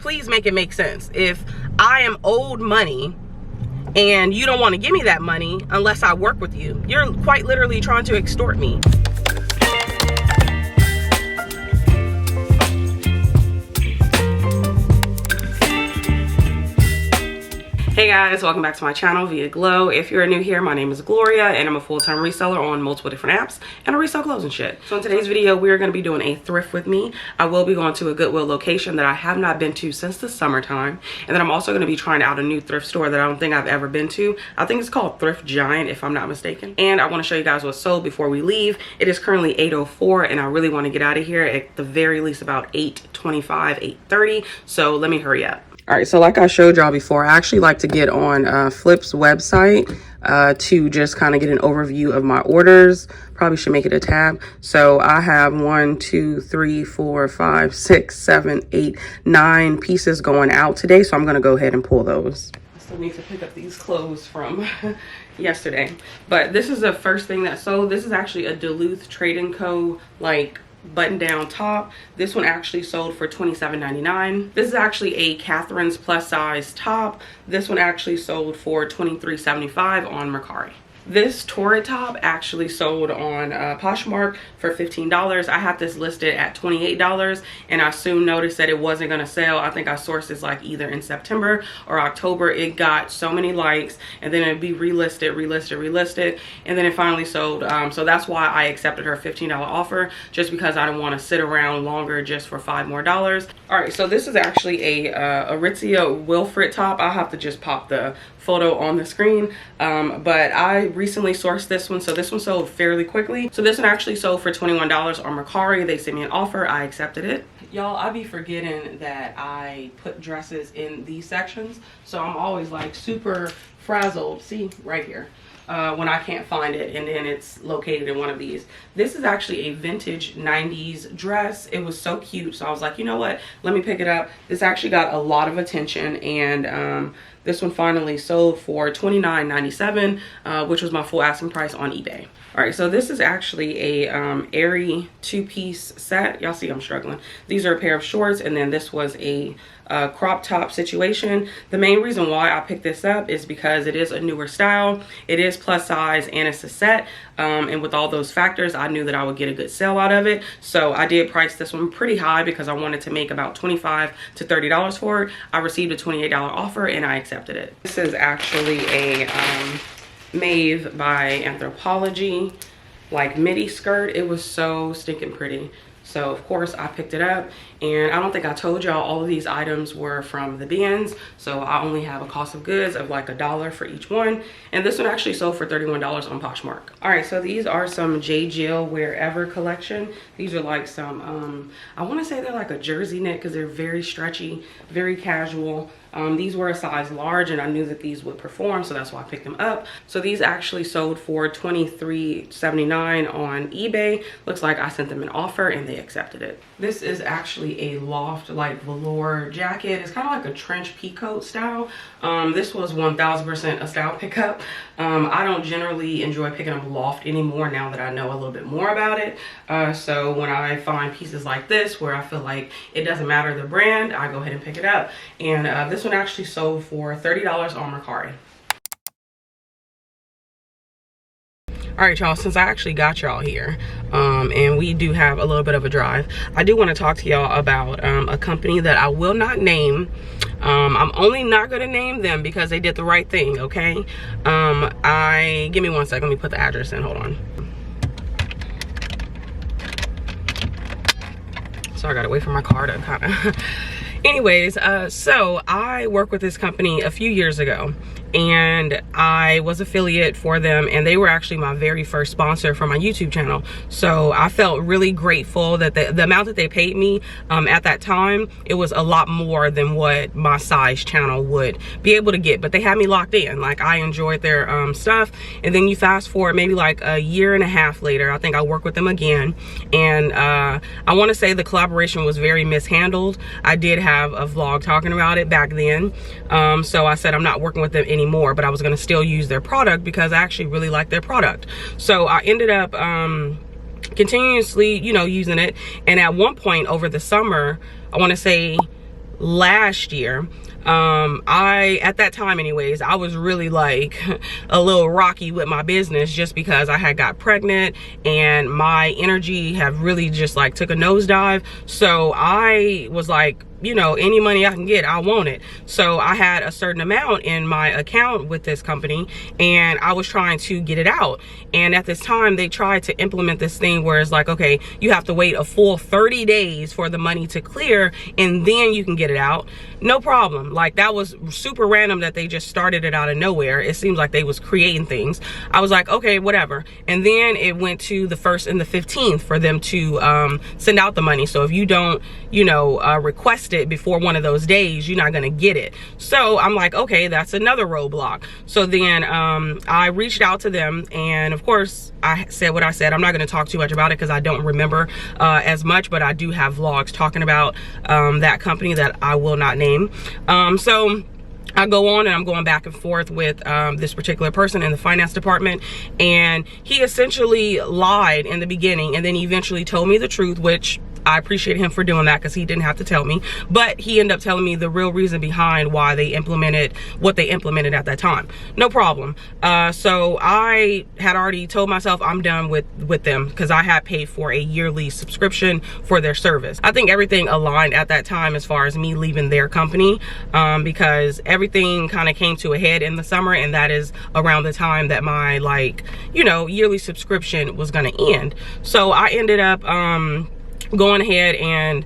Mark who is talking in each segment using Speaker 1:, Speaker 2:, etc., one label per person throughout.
Speaker 1: please make it make sense. If I am owed money and you don't want to give me that money unless I work with you, you're quite literally trying to extort me. Hey guys, welcome back to my channel via Glow. If you're new here, my name is Gloria and I'm a full-time reseller on multiple different apps, and I resell clothes and shit. So in today's video, we're going to be doing a thrift with me. I will be going to a Goodwill location that I have not been to since the summertime, and then I'm also going to be trying out a new thrift store that I don't think I've ever been to. I think it's called Thrift Giant, if I'm not mistaken. And I want to show you guys what's sold before we leave. It is currently 8:04 and I really want to get out of here at the very least about 8:25, 8:30. So let me hurry up. All right, so like I showed y'all before, I actually like to get on Flip's website to just kind of get an overview of my orders. Probably should make it a tab. So I have 1, 2, 3, 4, 5, 6, 7, 8, 9 pieces going out today. So I'm going to go ahead and pull those. I still need to pick up these clothes from yesterday. But this is the first thing that sold. This is actually a Duluth Trade & Co. like button down top. This one actually sold for $27.99. This is actually a Catherine's plus size top. This one actually sold for $23.75 on Mercari. This torrid top actually sold on Poshmark for $15. I had this listed at $28 and I soon noticed that it wasn't going to sell. I think I sourced this like either in September or October. It got so many likes and then it'd be relisted, and then it finally sold. So that's why I accepted her $15 offer, just because I didn't want to sit around longer just for $5 more. All right, so this is actually a Aritzia Wilfred top. I'll have to just pop the photo on the screen, but I recently sourced this one, so this one sold fairly quickly. So this one actually sold for $21 on Mercari. They sent me an offer, I accepted it. Y'all, I be forgetting that I put dresses in these sections, so I'm always like super frazzled, see right here, when I can't find it and then it's located in one of these. This is actually a vintage 90s dress. It was so cute, so I was like, you know what, let me pick it up. This actually got a lot of attention, and this one finally sold for $29.97, which was my full asking price on eBay. All right, so this is actually a Aerie two-piece set. Y'all see I'm struggling. These are a pair of shorts, and then this was a crop top situation. The main reason why I picked this up is because it is a newer style. It is plus size and it's a set, and with all those factors, I knew that I would get a good sale out of it. So I did price this one pretty high because I wanted to make about $25 to $30 for it. I received a $28 offer and I accepted it. This is actually a Maeve by Anthropologie like midi skirt. It was so stinking pretty. So of course I picked it up, and I don't think I told y'all all of these items were from the bins, so I only have a cost of goods of like $1 for each one, and this one actually sold for $31 on Poshmark. All right, so these are some J. Jill Wherever collection. These are like some I want to say they're like a jersey knit because they're very stretchy, very casual. These were a size large and I knew that these would perform, so that's why I picked them up. So these actually sold for $23.79 on eBay. Looks like I sent them an offer and they accepted it. This is actually a loft like velour jacket. It's kind of like a trench peacoat style. This was 1000% a style pickup. I don't generally enjoy picking up loft anymore now that I know a little bit more about it. So when I find pieces like this where I feel like it doesn't matter the brand, I go ahead and pick it up. And this one actually sold for $30 on Mercari. All right, y'all, since I actually got y'all here, and we do have a little bit of a drive, I do want to talk to y'all about a company that I will not name. I'm only not going to name them because they did the right thing, okay? Give me 1 second, let me put the address in, hold on. So I gotta wait for my car to kind of anyways, so I worked with this company a few years ago, and I was affiliate for them, and they were actually my very first sponsor for my YouTube channel. So I felt really grateful that the amount that they paid me at that time, it was a lot more than what my size channel would be able to get, but they had me locked in. Like, I enjoyed their stuff. And then you fast forward maybe like a year and a half later, I think I worked with them again, and I want to say the collaboration was very mishandled. I did have a vlog talking about it back then, so I said I'm not working with them anymore, but I was going to still use their product because I actually really like their product. So I ended up continuously, you know, using it. And at one point over the summer, I want to say last year. At that time anyways, I was really like a little rocky with my business, just because I had got pregnant and my energy have really just like took a nosedive. So I was like, you know, any money I can get, I want it. So I had a certain amount in my account with this company, and I was trying to get it out. And at this time, they tried to implement this thing where it's like, okay, you have to wait a full 30 days for the money to clear, and then you can get it out. No problem. Like, that was super random that they just started it out of nowhere. It seems like they was creating things. I was like, okay, whatever. And then it went to the 1st and the 15th for them to send out the money. So if you don't, you know, request it before one of those days, you're not gonna get it. So I'm like, okay, that's another roadblock. So then I reached out to them, and of course I said what I said. I'm not gonna talk too much about it because I don't remember as much, but I do have vlogs talking about that company that I will not name. So I go on and I'm going back and forth with this particular person in the finance department, and he essentially lied in the beginning and then eventually told me the truth, which I appreciate him for doing that because he didn't have to tell me. But he ended up telling me the real reason behind why they implemented what they implemented at that time. No problem. So I had already told myself I'm done with them because I had paid for a yearly subscription for their service. I think everything aligned at that time as far as me leaving their company, because everything kind of came to a head in the summer, and that is around the time that my, like, you know, yearly subscription was going to end. So I ended up going ahead and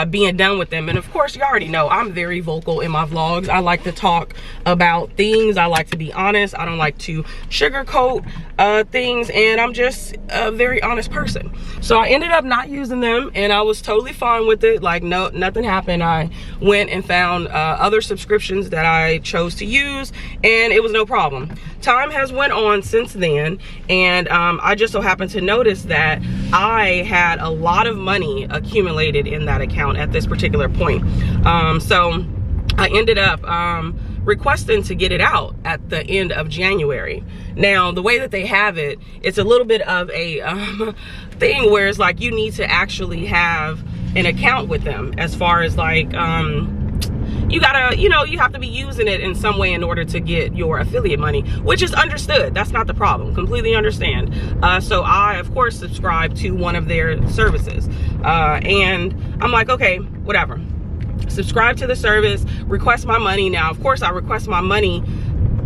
Speaker 1: being done with them. And of course, you already know I'm very vocal in my vlogs. I like to talk about things. I like to be honest. I don't like to sugarcoat things, and I'm just a very honest person. So I ended up not using them, and I was totally fine with it. Like, no, nothing happened. I went and found other subscriptions that I chose to use, and it was no problem. Time has went on since then, and I just so happened to notice that I had a lot of money accumulated in that account at this particular point. So I ended up requesting to get it out at the end of January. Now, the way that they have it, it's a little bit of a thing where it's like you need to actually have an account with them, as far as like you gotta, you know, you have to be using it in some way in order to get your affiliate money, which is understood. That's not the problem. Completely understand. So I, of course, subscribe to one of their services. And I'm like, okay, whatever. Subscribe to the service, request my money. Now, of course, I request my money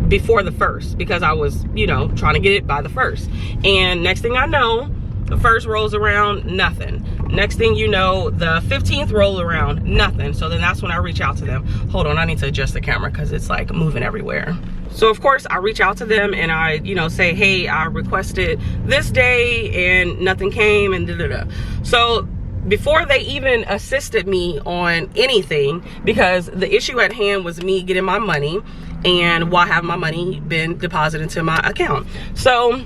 Speaker 1: before the 1st because I was, you know, trying to get it by the 1st. And next thing I know, the 1st rolls around, nothing. Next thing you know, the 15th roll around, nothing. So then that's when I reach out to them. Hold on, I need to adjust the camera because it's like moving everywhere. So of course I reach out to them and I, you know, say, hey, I requested this day and nothing came and da-da-da. So before they even assisted me on anything, because the issue at hand was me getting my money, and why have my money been deposited into my account? So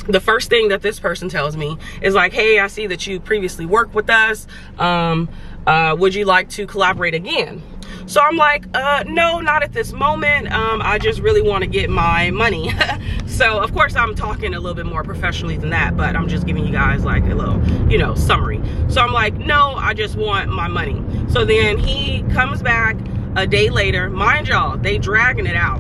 Speaker 1: the first thing that this person tells me is like, hey, I see that you previously worked with us. Would you like to collaborate again? So I'm like, no, not at this moment. I just really want to get my money. So of course I'm talking a little bit more professionally than that, but I'm just giving you guys like a little, you know, summary. So I'm like, no, I just want my money. So then he comes back a day later. Mind y'all, they dragging it out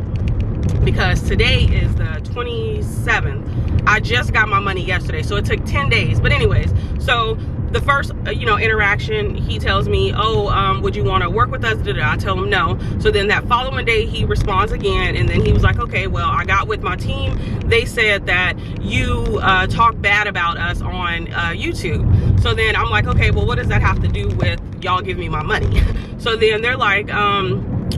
Speaker 1: because today is the 27th. I just got my money yesterday, so it took 10 days. But anyways, so the first, you know, interaction, he tells me, oh, would you want to work with us? I tell him no. So then that following day, he responds again, and then he was like, okay, well, I got with my team. They said that you talk bad about us on YouTube. So then I'm like, okay, well, what does that have to do with y'all giving me my money? So then they're like,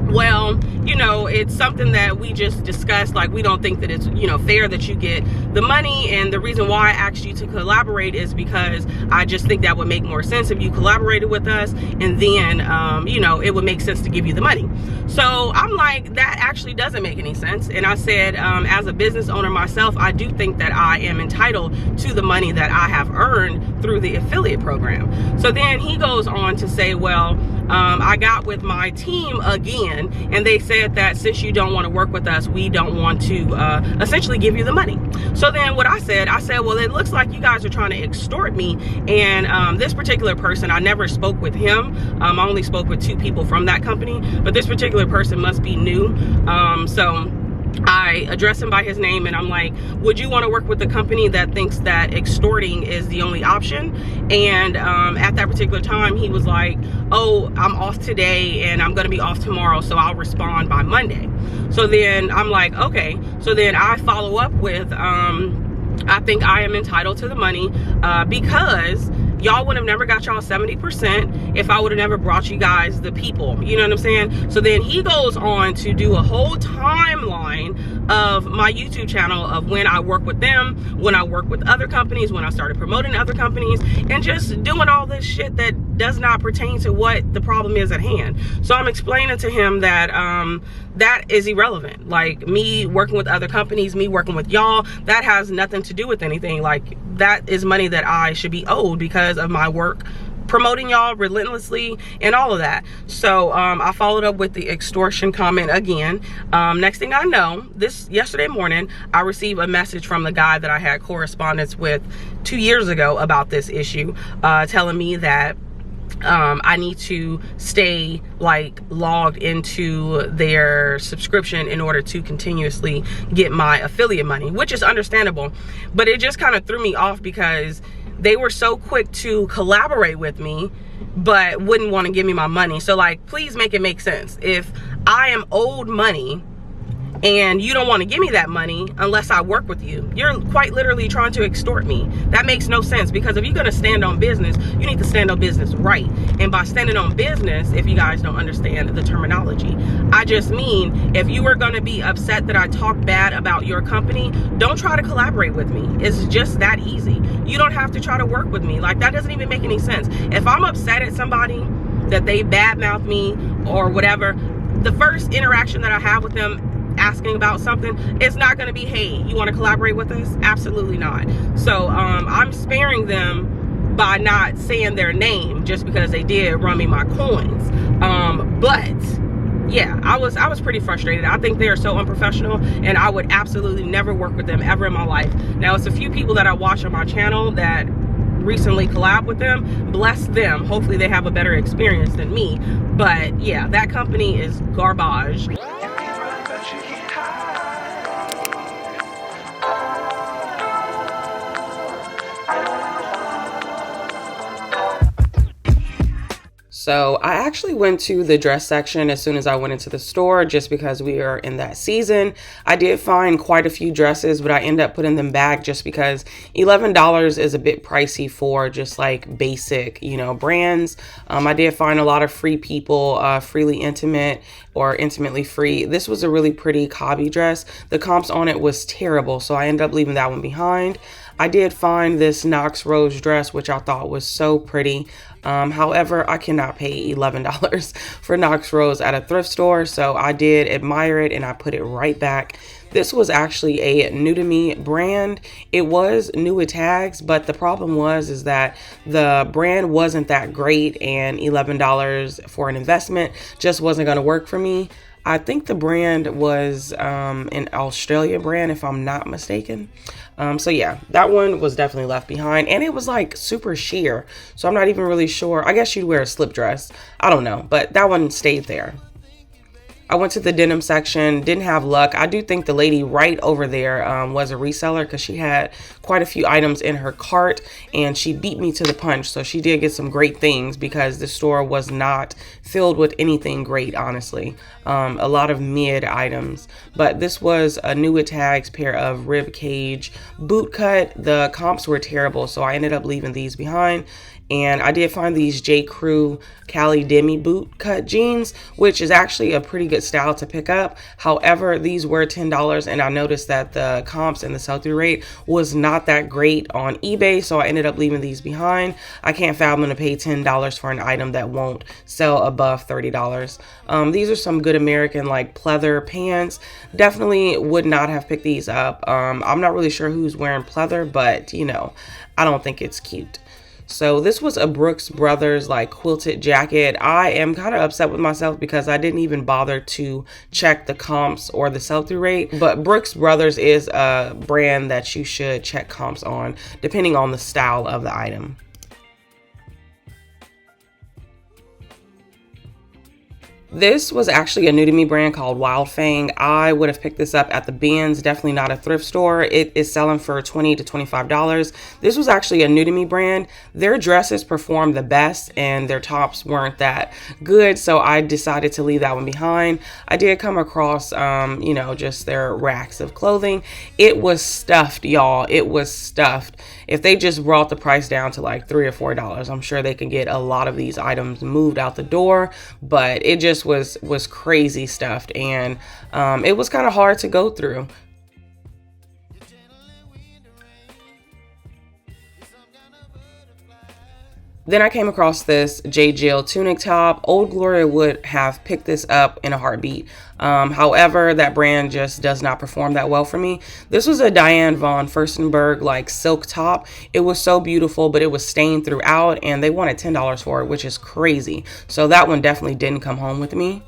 Speaker 1: well, you know, it's something that we just discussed. Like, we don't think that it's, you know, fair that you get the money, and the reason why I asked you to collaborate is because I just think that would make more sense if you collaborated with us, and then you know, it would make sense to give you the money. So I'm like, that actually doesn't make any sense. And I said, as a business owner myself, I do think that I am entitled to the money that I have earned through the affiliate program. So then he goes on to say, well, I got with my team again, and they said that since you don't want to work with us, we don't want to essentially give you the money. So then what I said, well, it looks like you guys are trying to extort me. And this particular person, I never spoke with him. I only spoke with 2 people from that company, but this particular person must be new. So I address him by his name, and I'm like, would you want to work with the company that thinks that extorting is the only option? And at that particular time, he was like, oh, I'm off today and I'm going to be off tomorrow, so I'll respond by Monday. So then I'm like, okay. So then I follow up with, I think I am entitled to the money because y'all would have never got y'all 70% if I would have never brought you guys the people. You know what I'm saying? So then he goes on to do a whole timeline of my YouTube channel of when I work with them, when I work with other companies, when I started promoting other companies, and just doing all this shit that does not pertain to what the problem is at hand. So I'm explaining to him that that is irrelevant. Like, me working with other companies, me working with y'all, that has nothing to do with anything. Like, that is money that I should be owed because of my work promoting y'all relentlessly and all of that. So I followed up with the extortion comment again. Next thing I know, yesterday morning, I received a message from the guy that I had correspondence with 2 years ago about this issue, telling me that I need to stay like logged into their subscription in order to continuously get my affiliate money, which is understandable. But it just kind of threw me off because they were so quick to collaborate with me but wouldn't want to give me my money. So like, please make it make sense. If I am owed money and you don't want to give me that money unless I work with you, you're quite literally trying to extort me. That makes no sense, because if you're going to stand on business, you need to stand on business right. And by standing on business, if you guys don't understand the terminology, I just mean, if you are going to be upset that I talk bad about your company, don't try to collaborate with me. It's just that easy. You don't have to try to work with me. Like, that doesn't even make any sense. If I'm upset at somebody that they badmouth me or whatever, the first interaction that I have with them asking about something, it's not going to be, hey, you want to collaborate with us? Absolutely not. So I'm sparing them by not saying their name just because they did run me my coins. But yeah, I was pretty frustrated. I think they are so unprofessional, and I would absolutely never work with them ever in my life. Now, it's a few people that I watch on my channel that recently collab with them. Bless them. Hopefully they have a better experience than me. But yeah, that company is garbage. So I actually went to the dress section as soon as I went into the store, just because we are in that season. I did find quite a few dresses, but I ended up putting them back just because $11 is a bit pricey for just like basic, you know, brands. I did find a lot of Free People, Freely Intimate or Intimately Free. This was a really pretty 𝕃𝕀 dress. The comps on it was terrible, so I ended up leaving that one behind. I did find this Knox Rose dress, which I thought was so pretty. However, I cannot pay $11 for Knox Rose at a thrift store, so I did admire it and I put it right back. This was actually a new to me brand. It was new with tags, but the problem is that the brand wasn't that great, and $11 for an investment just wasn't going to work for me. I think the brand was an Australia brand, if I'm not mistaken. So yeah, that one was definitely left behind, and it was like super sheer. So I'm not even really sure. I guess you'd wear a slip dress. I don't know, but that one stayed there. I went to the denim section, didn't have luck. I do think the lady right over there was a reseller, because she had quite a few items in her cart and she beat me to the punch. So she did get some great things, because the store was not filled with anything great, honestly. A lot of mid items, but this was a new with tags pair of rib cage boot cut. The comps were terrible, so I ended up leaving these behind. And I did find these J. Crew Cali Demi boot cut jeans, which is actually a pretty good style to pick up. However, these were $10, and I noticed that the comps and the sell-through rate was not that great on eBay, so I ended up leaving these behind. I can't fathom to pay $10 for an item that won't sell above $30. These are some good American like pleather pants. Definitely would not have picked these up. I'm not really sure who's wearing pleather, but you know, I don't think it's cute. So this was a Brooks Brothers like quilted jacket. I am kind of upset with myself because I didn't even bother to check the comps or the sell-through rate. But Brooks Brothers is a brand that you should check comps on depending on the style of the item. This was actually a new to me brand called Wild Fang. I would have picked this up at the bins, definitely not a thrift store. It is selling for $20 to $25. This was actually a new to me brand. Their dresses performed the best and their tops weren't that good, so I decided to leave that one behind. I did come across, you know, just their racks of clothing. It was stuffed, y'all. It was stuffed. If they just brought the price down to like $3 or $4, I'm sure they can get a lot of these items moved out the door, but it just was crazy stuffed, and it was kind of hard to go through. Then I came across this J. Jill tunic top. Old Gloria would have picked this up in a heartbeat. However, that brand just does not perform that well for me. This was a Diane von Furstenberg like silk top. It was so beautiful, but it was stained throughout, and they wanted $10 for it, which is crazy. So that one definitely didn't come home with me.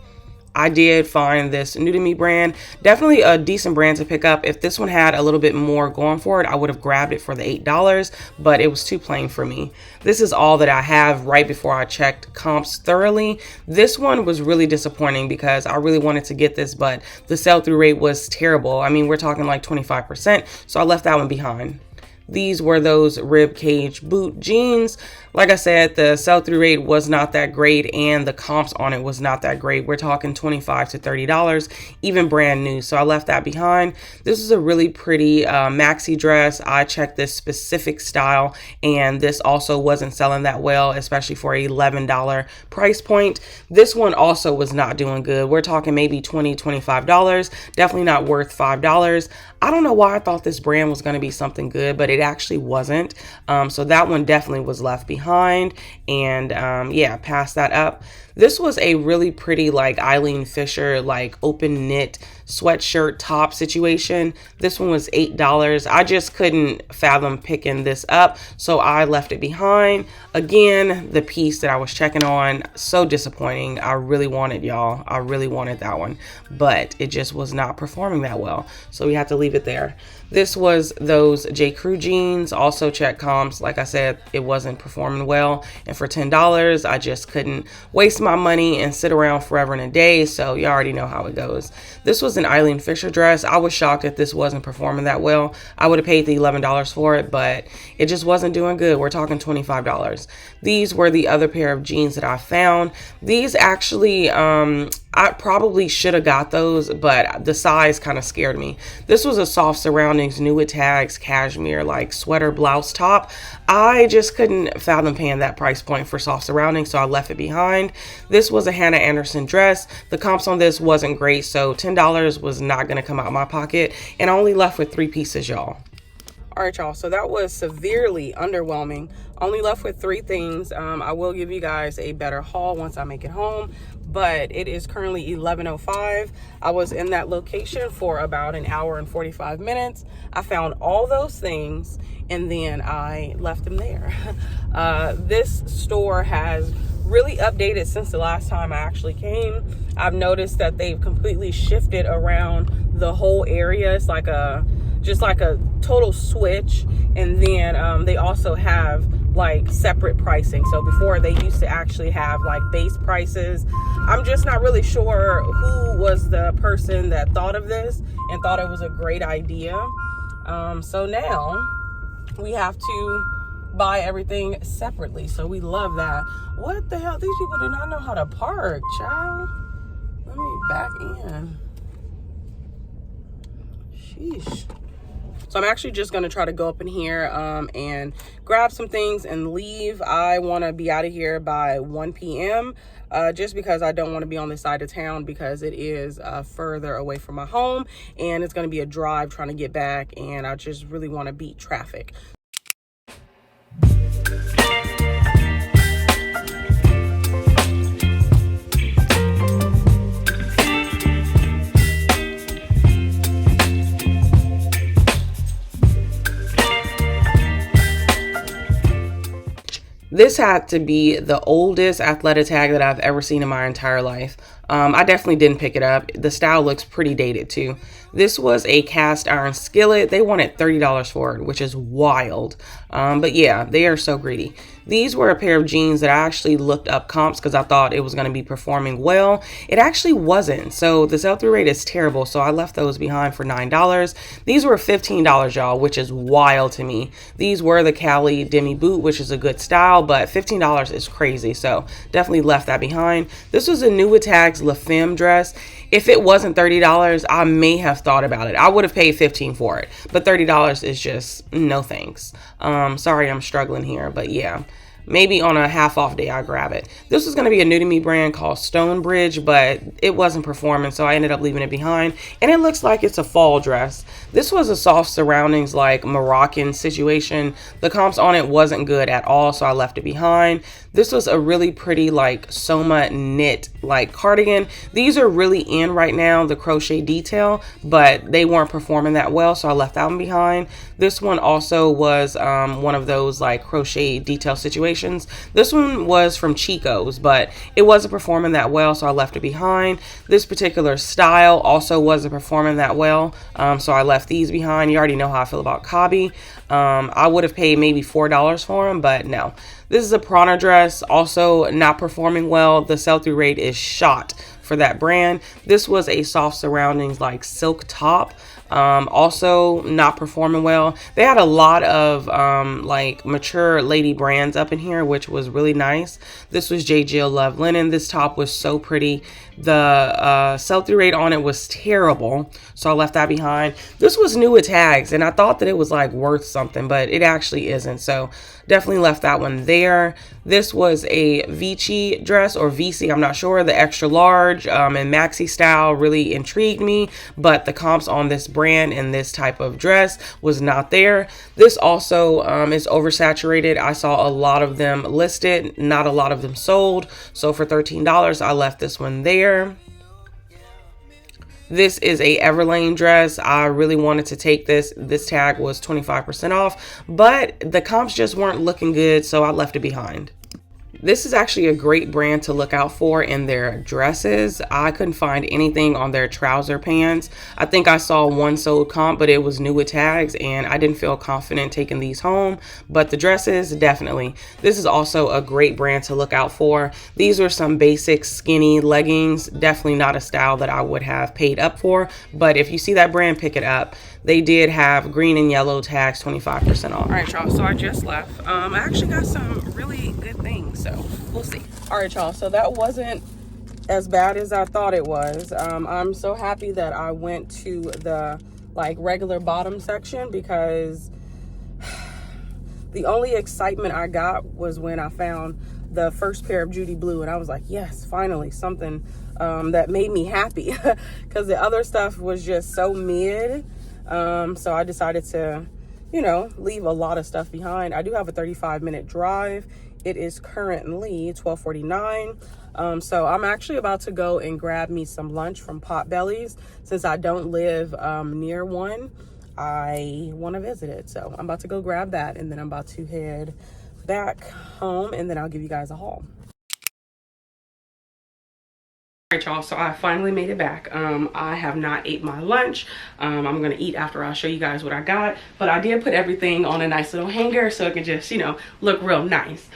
Speaker 1: I did find this new to me brand, definitely a decent brand to pick up. If this one had a little bit more going for it, I would have grabbed it for the $8, but it was too plain for me. This is all that I have right before I checked comps thoroughly. This one was really disappointing because I really wanted to get this, but the sell-through rate was terrible. I mean, we're talking like 25%, so I left that one behind. These were those rib cage boot jeans. Like I said, the sell-through rate was not that great and the comps on it was not that great. We're talking $25 to $30, even brand new. So I left that behind. This is a really pretty maxi dress. I checked this specific style and this also wasn't selling that well, especially for an $11 price point. This one also was not doing good. We're talking maybe $20, $25, definitely not worth $5. I don't know why I thought this brand was going to be something good, but it actually wasn't. So that one definitely was left behind, and yeah, pass that up. This was a really pretty like Eileen Fisher like open knit sweatshirt top situation. This one was $8. I just couldn't fathom picking this up, so I left it behind. Again, the piece that I was checking on, so disappointing. I really wanted, y'all, I really wanted that one, but it just was not performing that well, so we had to leave it there. This was those J. Crew jeans, also check comps. Like I said, it wasn't performing well, and for $10 I just couldn't waste my money and sit around forever and a day, so you already know how it goes. This was an Eileen Fisher dress. I was shocked that this wasn't performing that well. I would have paid the $11 for it, but it just wasn't doing good. We're talking $25. These were the other pair of jeans that I found. These actually, I probably should have got those, but the size kind of scared me. This was a Soft Surroundings New with Tags cashmere like sweater blouse top. I just couldn't fathom paying that price point for Soft Surroundings, so I left it behind. This was a Hannah Anderson dress. The comps on this wasn't great, so $10 was not going to come out of my pocket, and I only left with 3 pieces, y'all. All right, y'all, so that was severely underwhelming. Only left with 3 things. I will give you guys a better haul once I make it home, but it is currently 11:05. I was in that location for about an hour and 45 minutes. I found all those things and then I left them there. This store has really updated since the last time I actually came. I've noticed that they've completely shifted around the whole area. It's like just like a total switch, and then they also have like separate pricing. So before, they used to actually have like base prices. I'm just not really sure who was the person that thought of this and thought it was a great idea. So now we have to buy everything separately, so we love that. What the hell, these people do not know how to park, child. Let me back in. Sheesh. So I'm actually just going to try to go up in here and grab some things and leave. I want to be out of here by 1 p.m. Just because I don't want to be on this side of town, because it is further away from my home and it's going to be a drive trying to get back, and I just really want to beat traffic. This had to be the oldest Athleta tag that I've ever seen in my entire life. I definitely didn't pick it up. The style looks pretty dated too. This was a cast iron skillet. They wanted $30 for it, which is wild. But yeah, they are so greedy. These were a pair of jeans that I actually looked up comps because I thought it was going to be performing well. It actually wasn't. So the sell-through rate is terrible. So I left those behind for $9. These were $15, y'all, which is wild to me. These were the Cali Demi boot, which is a good style, but $15 is crazy. So definitely left that behind. This was a New Tags La Femme dress. If it wasn't $30, I may have thought about it. I would have paid $15 for it, but $30 is just no thanks. Sorry, I'm struggling here, but yeah. Maybe on a half off day, I'll grab it. This was going to be a new to me brand called Stonebridge, but it wasn't performing, so I ended up leaving it behind. And it looks like it's a fall dress. This was a soft surroundings, like Moroccan situation. The comps on it wasn't good at all, so I left it behind. This was a really pretty, like, Soma knit, like, cardigan. These are really in right now, the crochet detail, but they weren't performing that well, so I left that one behind. This one also was one of those, like, crochet detail situations. This one was from Chico's, but it wasn't performing that well, so I left it behind. This particular style also wasn't performing that well, so I left these behind. You already know how I feel about 𝕃𝕀ℕ𝕂𝕊. I would have paid maybe $4 for them, but no. This is a Prana dress, also not performing well. The sell-through rate is shot for that brand. This was a soft surroundings, like silk top. Also not performing well. They had a lot of like mature lady brands up in here, which was really nice. This was J. Jill Love Linen. This top was so pretty. The sell-through rate on it was terrible, so I left that behind. This was new with tags, and I thought that it was like worth something, but it actually isn't, so definitely left that one there. This was a Vici dress, or VC, I'm not sure. The extra large and maxi style really intrigued me, but the comps on this brand and this type of dress was not there. This also is oversaturated. I saw a lot of them listed, not a lot of them sold, so for $13 I left this one there. This is a Everlane dress. I really wanted to take this. This tag was 25% off, but the comps just weren't looking good, so I left it behind. This is actually a great brand to look out for in their dresses. I couldn't find anything on their trouser pants. I think I saw one sold comp, but it was new with tags, and I didn't feel confident taking these home. But the dresses, definitely. This is also a great brand to look out for. These are some basic skinny leggings. Definitely not a style that I would have paid up for, but if you see that brand, pick it up. They did have green and yellow tags, 25% off. All right, y'all, so I just left. I actually got some really good things, so we'll see. All right, y'all, so that wasn't as bad as I thought it was. I'm so happy that I went to the like regular bottom section, because the only excitement I got was when I found the first pair of Judy Blue, and I was like, yes, finally something that made me happy, because the other stuff was just so mid. So I decided to, you know, leave a lot of stuff behind. I do have a 35-minute drive. It is currently 12:49. So I'm actually about to go and grab me some lunch from Potbelly's. Since I don't live near one, I want to visit it. So I'm about to go grab that, and then I'm about to head back home, and then I'll give you guys a haul. All right, y'all, so I finally made it back. I have not ate my lunch. I'm gonna eat after. I'll show you guys what I got, but I did put everything on a nice little hanger so it can just, you know, look real nice.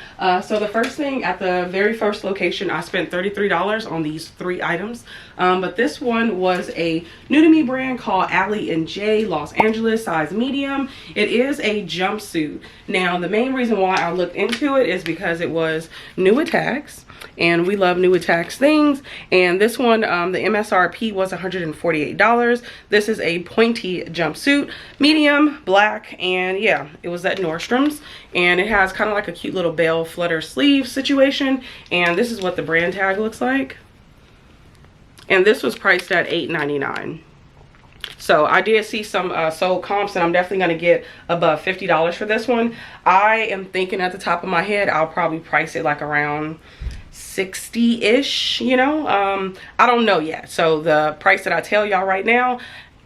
Speaker 1: So the first thing, at the very first location, I spent $33 on these 3 items, but this one was a new to me brand called Allie & J, Los Angeles, size medium. It is a jumpsuit. Now the main reason why I looked into it is because it was new with tags, and we love new with tags things. And this one, the MSRP was $148. This is a pointy jumpsuit, medium, black, and yeah, it was at Nordstrom's. And it has kind of like a cute little bell flutter sleeve situation. And this is what the brand tag looks like. And this was priced at $8.99. So I did see some sold comps, and I'm definitely going to get above $50 for this one. I am thinking at the top of my head, I'll probably price it like around 60-ish, you know. I don't know yet. So the price that I tell y'all right now,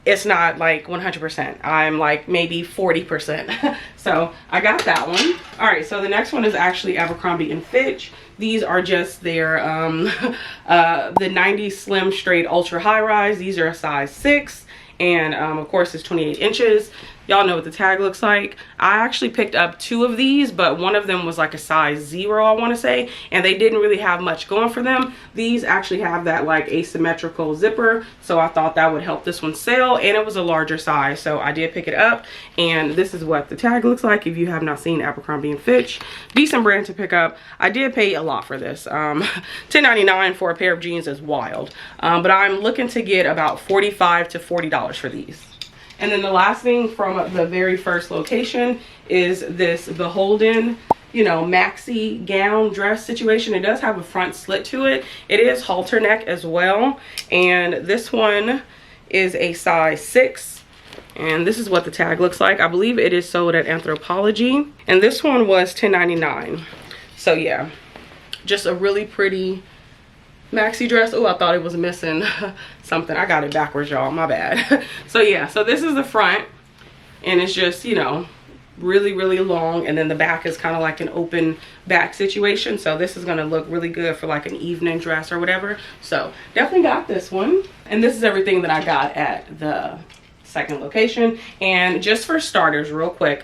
Speaker 1: it's not like 100%. I'm like maybe 40%. So I got that one. All right, so the next one is actually Abercrombie and Fitch. These are just their the 90 Slim Straight Ultra High Rise. These are a size 6, and of course it's 28 inches. Y'all know what the tag looks like. I actually picked up 2 of these, but one of them was like a size 0, I want to say, and they didn't really have much going for them. These actually have that like asymmetrical zipper, so I thought that would help this one sell, and it was a larger size, so I did pick it up. And this is what the tag looks like if you have not seen Abercrombie and Fitch. Decent brand to pick up. I did pay a lot for this. $10.99 for a pair of jeans is wild, but I'm looking to get about $45 to $40 for these. And then the last thing from the very first location is this Beholden, you know, maxi gown dress situation. It does have a front slit to it. It is halter neck as well. And this one is a size 6. And this is what the tag looks like. I believe it is sold at 𝕃𝕀ℕ𝕂𝕊. And this one was $10.99. So yeah, just a really pretty maxi dress. Oh, I thought it was missing something. I got it backwards, y'all, my bad. So yeah, so this is the front, and it's just, you know, really long, and then the back is kind of like an open back situation. So this is going to look really good for like an evening dress or whatever. So definitely got this one. And this is everything that I got at the second location. And just for starters, real quick,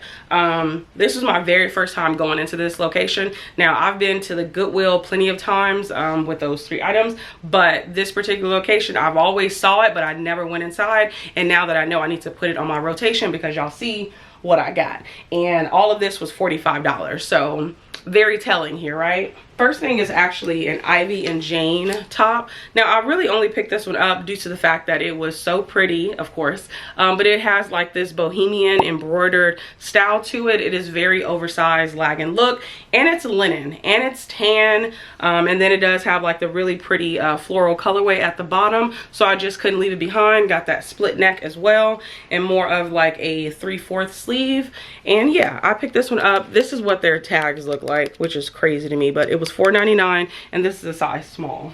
Speaker 1: this is my very first time going into this location. Now, I've been to the Goodwill plenty of times with those 3 items, but this particular location, I've always saw it, but I never went inside. And now that I know, I need to put it on my rotation because y'all see what I got. And all of this was $45. So very telling here, right? First thing is actually an Ivy and Jane top. Now, I really only picked this one up due to the fact that it was so pretty, of course, but it has like this bohemian embroidered style to it. It is very oversized lagging look, and it's linen, and it's tan, and then it does have like the really pretty floral colorway at the bottom, so I just couldn't leave it behind. Got that split neck as well, and more of like a 3/4 sleeve. And yeah, I picked this one up. This is what their tags look like, which is crazy to me, but it was $4.99, and this is a size small.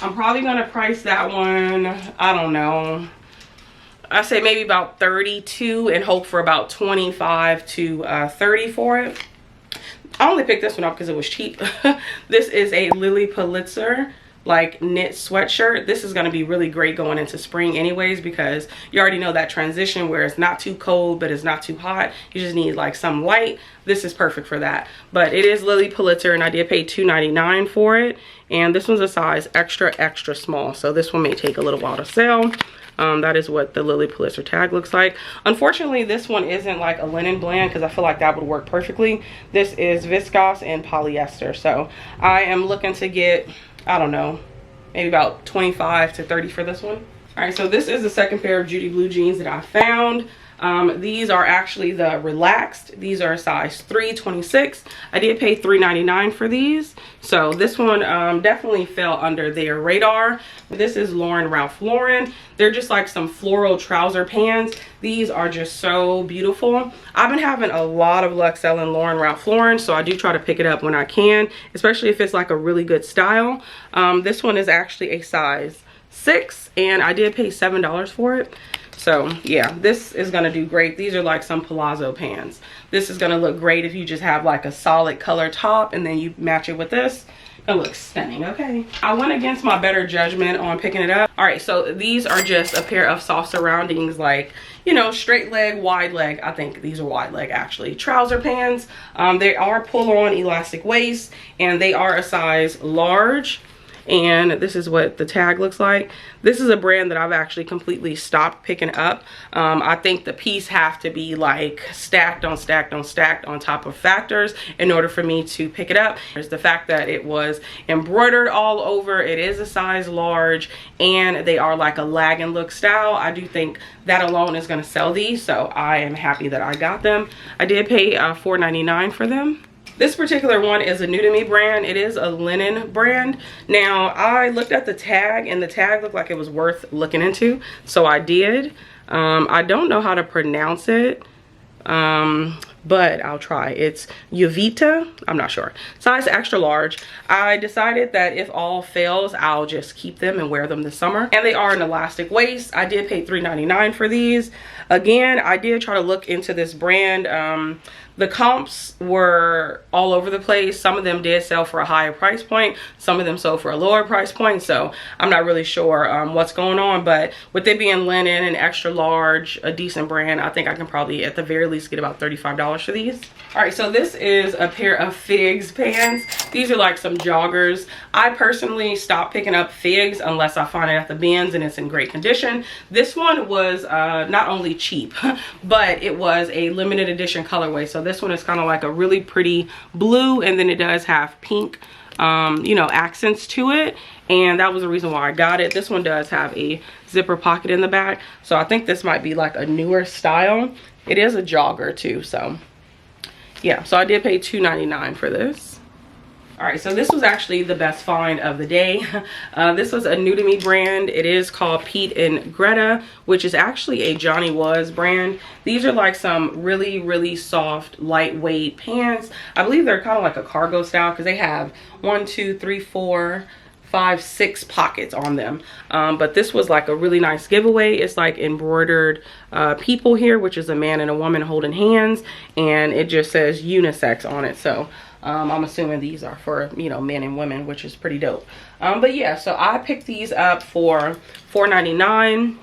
Speaker 1: I'm probably gonna price that one, I don't know, I say maybe about $32 and hope for about $25 to $30 for it. I only picked this one up because it was cheap. This is a Lilly Pulitzer like knit sweatshirt. This is going to be really great going into spring anyways, because you already know that transition where it's not too cold but it's not too hot. You just need like some light. This is perfect for that. But it is Lilly Pulitzer, and I did pay $2.99 for it, and this one's a size extra small, so this one may take a little while to sell. That is what the Lilly Pulitzer tag looks like. Unfortunately, this one isn't like a linen blend because I feel like that would work perfectly. This is viscose and polyester, so I am looking to get, I don't know, maybe about $25 to $30 for this one. All right, so this is the second pair of Judy blue jeans that I found. These are actually the relaxed. These are a size 3/26. I did pay $3.99 for these, so this one definitely fell under their radar. This is Ralph Lauren. They're just like some floral trouser pants. These are just so beautiful. I've been having a lot of luck selling Ralph Lauren, so I do try to pick it up when I can, especially if it's like a really good style. This one is actually a size 6, and I did pay $7 for it. So yeah, this is gonna do great. These are like some palazzo pants. This is gonna look great if you just have like a solid color top and then you match it with this. It looks stunning. Okay, I went against my better judgment on picking it up. All right, so these are just a pair of soft surroundings, like, you know, straight leg, wide leg. I think these are wide leg actually. Trouser pants. They are pull on elastic waist, and they are a size large. And this is what the tag looks like. This is a brand that I've actually completely stopped picking up. I think the piece have to be like stacked on stacked on stacked on top of factors in order for me to pick it up. There's the fact that it was embroidered all over. It is a size large, and they are like a lag and look style. I do think that alone is going to sell these, so I am happy that I got them. I did pay $4.99 for them. This particular one is a new to me brand. It is a linen brand. Now, I looked at the tag, and the tag looked like it was worth looking into, so I did. I don't know how to pronounce it. but I'll try. It's 𝕃𝕀ℕ𝕂𝕊, I'm not sure, size extra large. I decided that if all fails, I'll just keep them and wear them this summer. And they are an elastic waist. I did pay $3.99 for these. Again, I did try to look into this brand. The comps were all over the place. Some of them did sell for a higher price point. Some of them sold for a lower price point. So I'm not really sure what's going on. But with it being linen and extra large, a decent brand, I think I can probably at the very least get about $35 for these. All right, so this is a pair of Figs pants. These are like some joggers. I personally stopped picking up Figs unless I find it at the bins and it's in great condition. This one was not only cheap, but it was a limited edition colorway. So this one is kind of like a really pretty blue, and then it does have pink you know, accents to it, and that was the reason why I got it. This one does have a zipper pocket in the back, so I think this might be like a newer style. It is a jogger too, so yeah. So I did pay $2.99 for this. All right, so this was actually the best find of the day. This was a new to me brand. It is called 𝕃𝕀ℕ𝕂𝕊, which is actually a Johnny Was brand. These are like some really soft, lightweight pants. I believe they're kind of like a cargo style because they have 1, 2, 3, 4, 5, 6 pockets on them. But this was like a really nice giveaway. It's like embroidered people here, which is a man and a woman holding hands, and it just says unisex on it. So I'm assuming these are for, you know, men and women, which is pretty dope. But yeah, so I picked these up for $4.99.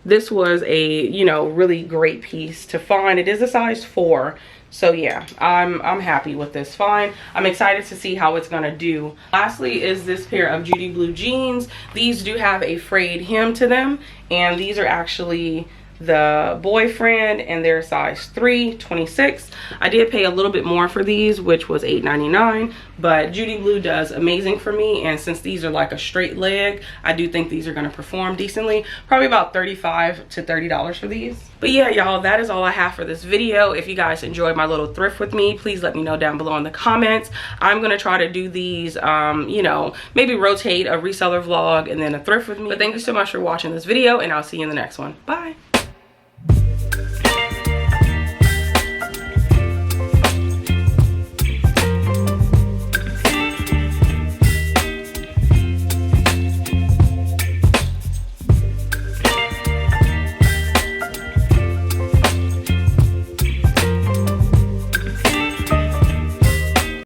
Speaker 1: This was a, you know, really great piece to find. It is a size 4. So yeah, I'm happy with this find. I'm excited to see how it's gonna do. Lastly is this pair of Judy Blue jeans. These do have a frayed hem to them, and these are actually the boyfriend, and they're size 3, 26. I did pay a little bit more for these, which was $8.99, but Judy Blue does amazing for me, and since these are like a straight leg, I do think these are going to perform decently. Probably about $35 to $30 for these. But yeah, y'all, that is all I have for this video. If you guys enjoyed my little thrift with me, please let me know down below in the comments. I'm going to try to do these, you know, maybe rotate a reseller vlog and then a thrift with me. But thank you so much for watching this video, and I'll see you in the next one. Bye.